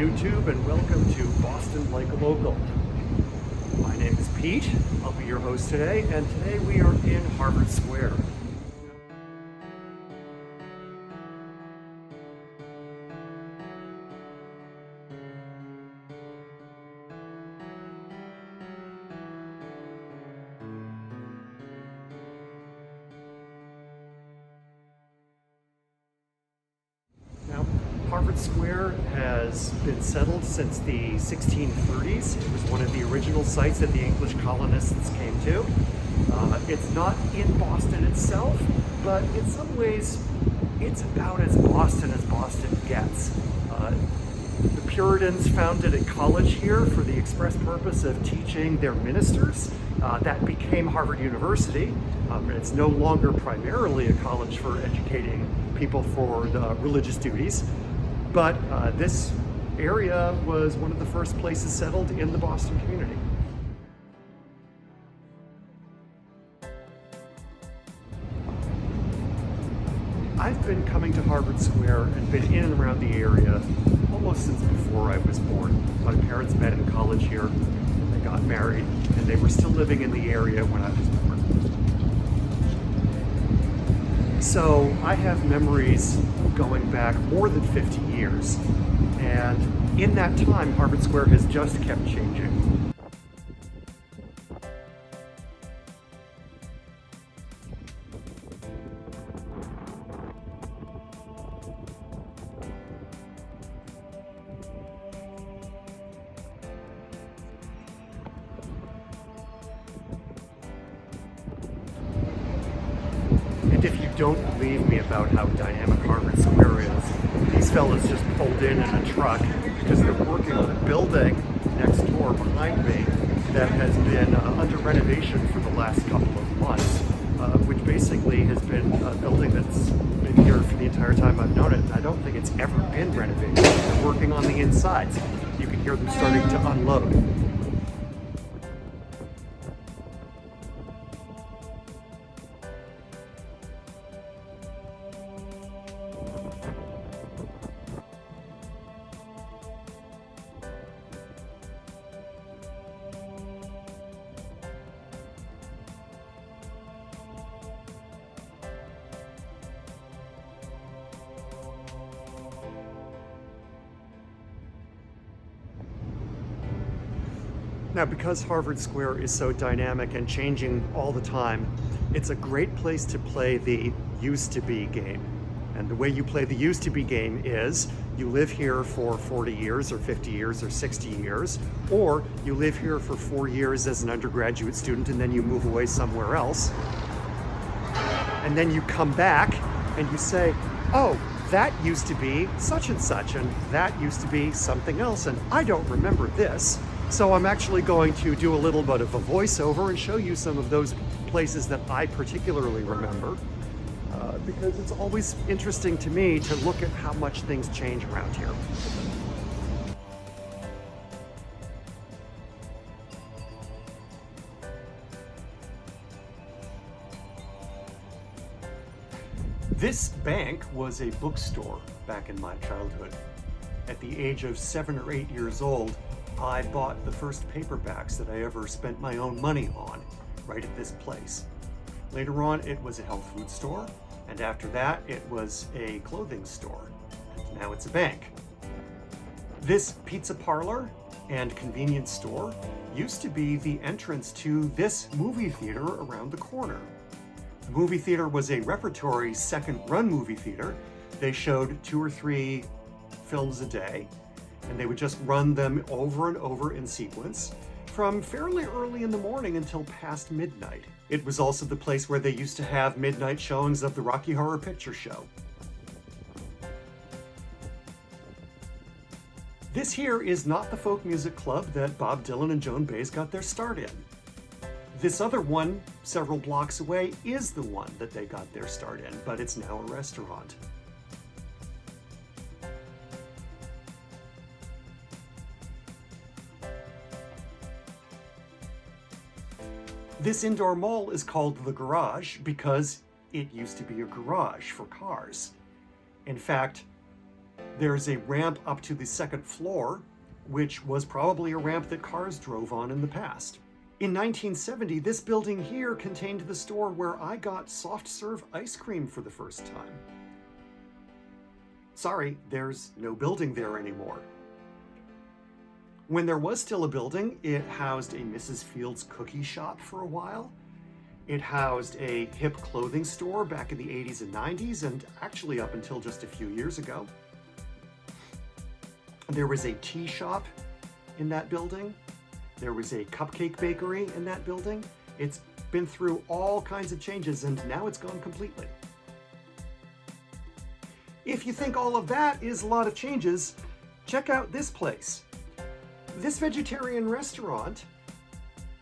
YouTube, and welcome to Boston Like a Local. My name is Pete. I'll be your host today, and today we are in Harvard Square. Now, Harvard Square has been settled since the 1630s. It was one of the original sites that the English colonists came to. It's not in Boston itself, but in some ways, it's about as Boston gets. The Puritans founded a college here for the express purpose of teaching their ministers. That became Harvard University. It's no longer primarily a college for educating people for the religious duties, but this area was one of the first places settled in the Boston community. I've been coming to Harvard Square and been in and around the area almost since before I was born. My parents met in college here, they got married, and they were still living in the area when I was born. So I have memories going back more than 50 years, and in that time, Harvard Square has just kept changing. And if you don't believe me about how dynamic Harvard Square is, these fellas just pulled in a truck because they're working on a building next door behind me that has been under renovation for the last couple of months, which basically has been a building that's been here for the entire time I've known it, and I don't think it's ever been renovated. They're working on the insides. You can hear them starting to unload. Now, because Harvard Square is so dynamic and changing all the time, it's a great place to play the used to be game. And the way you play the used to be game is you live here for 40 years or 50 years or 60 years, or you live here for 4 years as an undergraduate student and then you move away somewhere else. And then you come back and you say, oh, that used to be such and such, and that used to be something else, and I don't remember this. So I'm actually going to do a little bit of a voiceover and show you some of those places that I particularly remember, because it's always interesting to me to look at how much things change around here. This bank was a bookstore back in my childhood. At the age of 7 or 8 years old, I bought the first paperbacks that I ever spent my own money on, right at this place. Later on, it was a health food store, and after that, it was a clothing store, and now it's a bank. This pizza parlor and convenience store used to be the entrance to this movie theater around the corner. The movie theater was a repertory second-run movie theater. They showed 2 or 3 films a day, and they would just run them over and over in sequence from fairly early in the morning until past midnight. It was also the place where they used to have midnight showings of the Rocky Horror Picture Show. This here is not the folk music club that Bob Dylan and Joan Baez got their start in. This other one, several blocks away, is the one that they got their start in, but it's now a restaurant. This indoor mall is called the Garage because it used to be a garage for cars. In fact, There's a ramp up to the second floor, which was probably a ramp that cars drove on in the past. In 1970, this building here contained the store where I got soft serve ice cream for the first time. Sorry, there's no building there anymore. When there was still a building, it housed a Mrs. Fields cookie shop for a while. It housed a hip clothing store back in the 80s and 90s, and actually up until just a few years ago. There was a tea shop in that building. There was a cupcake bakery in that building. It's been through all kinds of changes, and now it's gone completely. If you think all of that is a lot of changes, check out this place. This vegetarian restaurant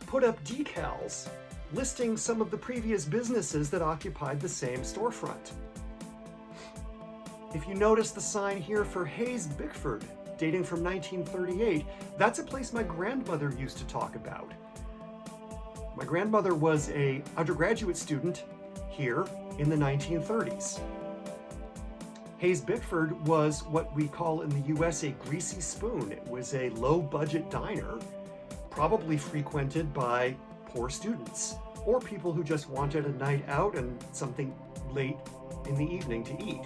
put up decals listing some of the previous businesses that occupied the same storefront. If you notice the sign here for Hayes Bickford, dating from 1938, that's a place my grandmother used to talk about. My grandmother was an undergraduate student here in the 1930s. Hayes Bickford was what we call in the US a greasy spoon. It was a low-budget diner, probably frequented by poor students or people who just wanted a night out and something late in the evening to eat.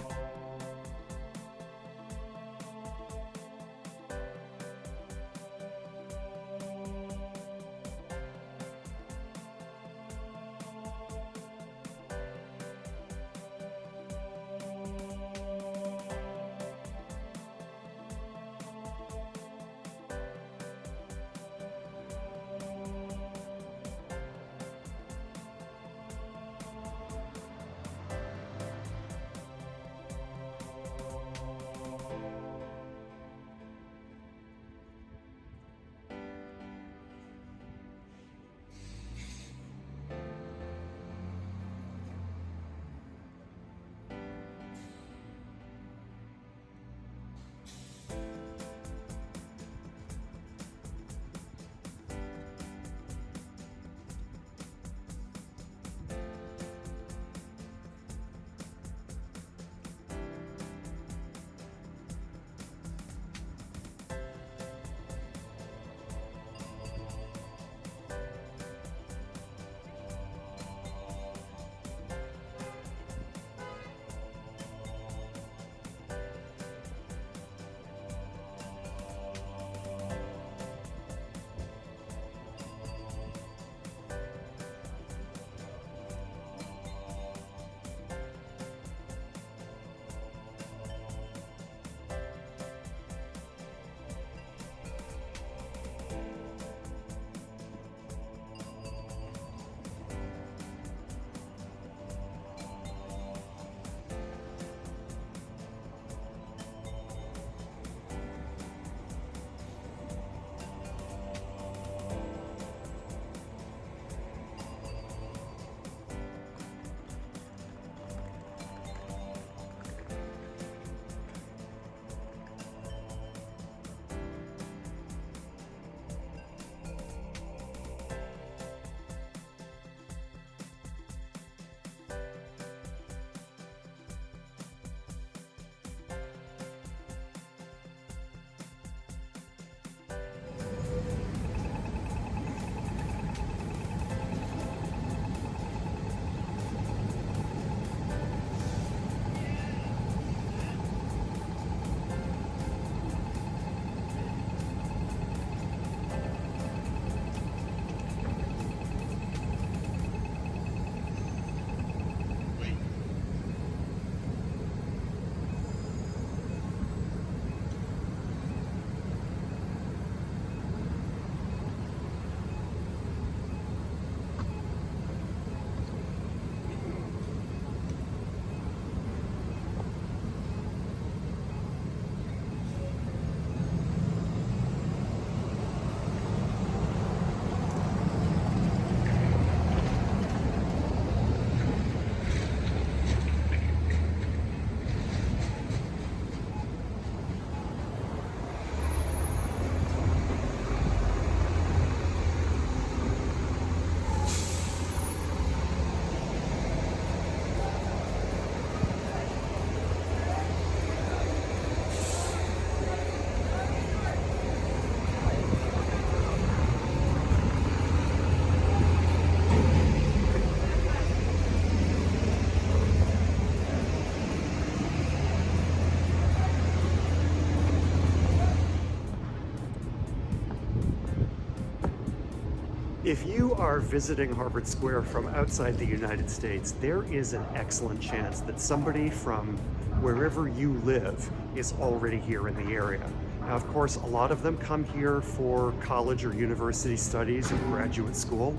If you are visiting Harvard Square from outside the United States, there is an excellent chance that somebody from wherever you live is already here in the area. Now, of course, a lot of them come here for college or university studies or graduate school.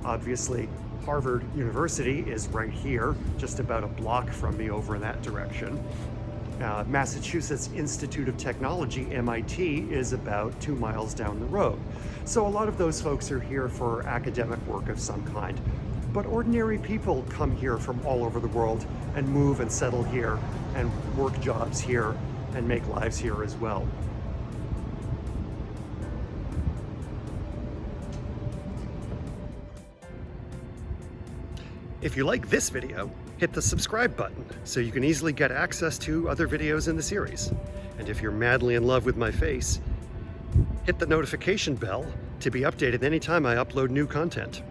Obviously, Harvard University is right here, just about a block from me over in that direction. Massachusetts Institute of Technology, MIT, is about 2 miles down the road. So a lot of those folks are here for academic work of some kind. But ordinary people come here from all over the world and move and settle here and work jobs here and make lives here as well. If you like this video, hit the subscribe button so you can easily get access to other videos in the series. And if you're madly in love with my face, hit the notification bell to be updated anytime I upload new content.